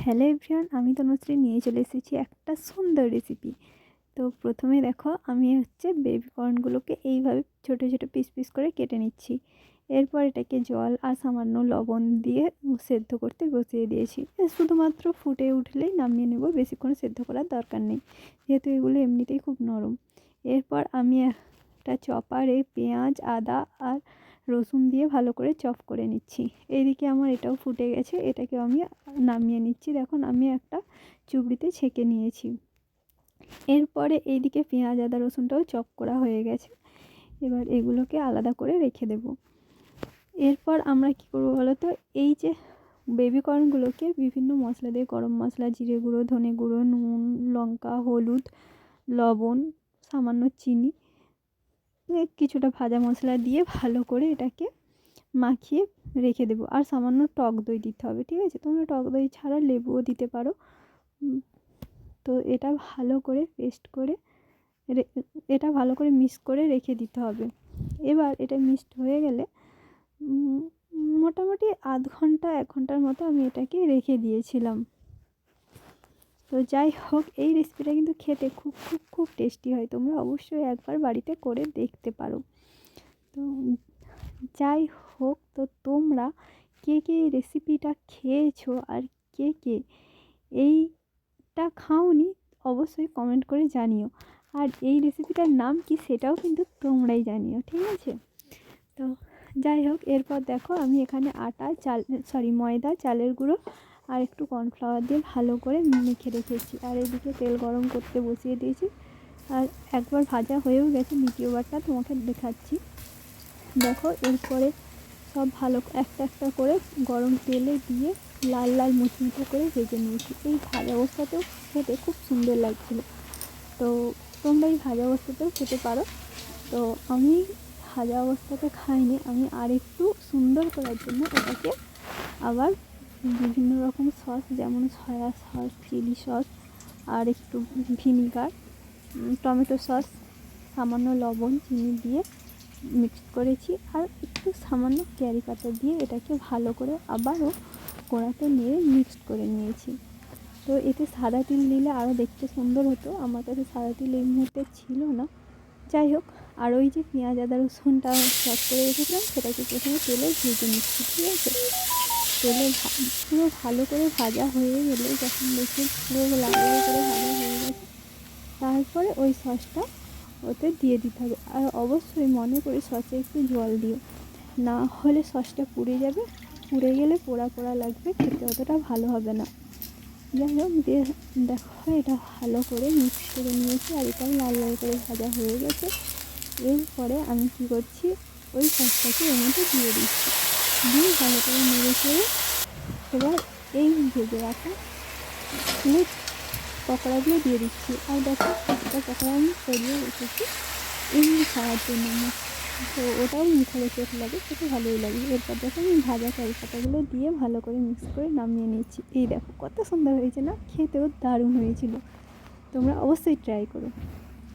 Hello everyone, আমি তনুশ্রী নিয়ে চলে এসেছি একটা সুন্দর রেসিপি। তো প্রথমে দেখো, আমি বেবি কর্নগুলোকে এইভাবে ছোটো ছোটো পিস পিস করে কেটে নিচ্ছি। এরপর এটাকে জল আর সামান্য লবণ দিয়ে সেদ্ধ করতে বসিয়ে দিয়েছি। শুধুমাত্র ফুটে উঠলেই নামিয়ে নেব, বেশিক্ষণ সেদ্ধ করার দরকার নেই, যেহেতু এগুলো এমনিতেই খুব নরম। এরপর আমি একটা চপারে পেঁয়াজ, আদা আর রসুন দিয়ে ভালো করে চপ করে নিচ্ছি। এইদিকে আমার এটাও ফুটে গেছে, এটাকে আমি নামিয়ে নিচ্ছি। দেখুন, আমি একটা চুবড়িতে ছেঁকে নিয়েছি। এরপরে এইদিকে পেঁয়াজ, আদা, রসুনটাও চপ করা হয়ে গেছে। এবার এগুলোকে আলাদা করে রেখে দেব। এরপর আমরা কি করব বলো তো, এই যে বেবি কর্নগুলোকে বিভিন্ন মশলা দিয়ে, গরম মশলা, জিরে গুঁড়ো, ধনে গুঁড়ো, নুন, লঙ্কা, হলুদ, লবণ, সামান্য চিনি, কিছুটা ভাজা মশলা দিয়ে ভালো করে এটাকে মাখিয়ে রেখে দেবো। আর সামান্য টক দই দিতে হবে, ঠিক আছে? তোমরা টক দই ছাড়া লেবুও দিতে পারো। তো এটা ভালো করে পেস্ট করে এটা ভালো করে মিক্স করে রেখে দিতে হবে। এবার এটা মিক্সড হয়ে গেলে মোটামুটি আধ ঘন্টা 1 ঘন্টার মতো আমি এটাকে রেখে দিয়েছিলাম। তো যাই হোক, এই রেসিপিটা কিন্তু খেতে খুব খুব খুব টেস্টি হয়। তোমরা অবশ্যই একবার বাড়িতে করে দেখতে পারো। তো যাই হোক, তো তোমরা কে কে এই রেসিপিটা খেয়েছো আর কে কে এইটা খাওনি অবশ্যই কমেন্ট করে জানিও। আর এই রেসিপিটার নাম কি সেটাও কিন্তু তোমরাই জানিও, ঠিক আছে? তো যাই হোক, এরপর দেখো, আমি এখানে ময়দা, চালের গুঁড়ো আর একটু কর্নফ্লাওয়ার দিয়ে ভালো করে মেখে রেখেছি। আর এদিকে তেল গরম করতে বসিয়ে দিয়েছি। আর একবার ভাজা হয়েও গেছে, দ্বিতীয়বারটা তোমাকে দেখাচ্ছি। দেখো, এরপরে সব ভালো একটা একটা করে গরম তেলে দিয়ে লাল লাল মুচমুচে করে ভেজে নিয়েছি। এই ভাজা অবস্থাতেও খেতে খুব সুন্দর লাগছিল। তো তোমরা এই ভাজা অবস্থাতেও খেতে পারো। তো আমি ভাজা অবস্থাতে খাইনি, আমি আর একটু সুন্দর করার জন্য এটাকে আবার বিভিন্ন রকম সস, যেমন সয়া সস, চিলি সস, আর একটু ভিনিগার, টমেটো সস, সামান্য লবণ, চিনি দিয়ে মিক্সড করেছি। আর একটু সামান্য কারি পাতা দিয়ে এটাকে ভালো করে আবারও কড়াতে নিয়ে মিক্সড করে নিয়েছি। তো এতে সাদা তিল দিলে আরও দেখতে সুন্দর হতো। আমার কাছে সাদা তিল এই মুহূর্তে ছিল না। যাই হোক, আর ওই যে পেঁয়াজ, আদা, রসুনটা চপ করে রেখেছিলাম, সেটাকে প্রথমে তেলে ভেজে নিচ্ছি, ঠিক আছে? তেলে পুরো ভালো করে ভাজা হয়ে গেলে, যখন দেখি পুরো লাল লাল করে ভাজা হয়ে গেছে, তারপরে ওই সসটা ওতে দিয়ে দিতে হবে। আর অবশ্যই মনে করে সসে একটু জল দিও, না হলে সসটা পুড়ে যাবে। পুড়ে গেলে পোড়া পোড়া লাগবে, খেতে অতটা ভালো হবে না। যাই হোক, দেখো, এটা ভালো করে মিক্স করে নিয়েছি আর এটাও লাল লাল করে ভাজা হয়ে গেছে। এরপরে আমি কী করছি, ওই সসটাকে এর মধ্যে দিয়ে দিচ্ছি, দিয়ে ভালো করে নেড়ে চেড়ে এবার এই ভেজে রাখা পকোড়াগুলো দিয়ে দিচ্ছি। আর দেখো, একটা পকোড়া আমি সরিয়ে রেখেছি এমনি খাওয়ার জন্য। তো ওটাও মুখে চোখ লাগে, সেটা ভালোই লাগে। এরপর দেখো, আমি ভাজা কারি পাতাগুলো দিয়ে ভালো করে মিক্স করে নামিয়ে নিচ্ছি। এই দেখো, কত সুন্দর হয়েছে না? খেতেও দারুণ হয়েছিল। তোমরা অবশ্যই ট্রাই করো।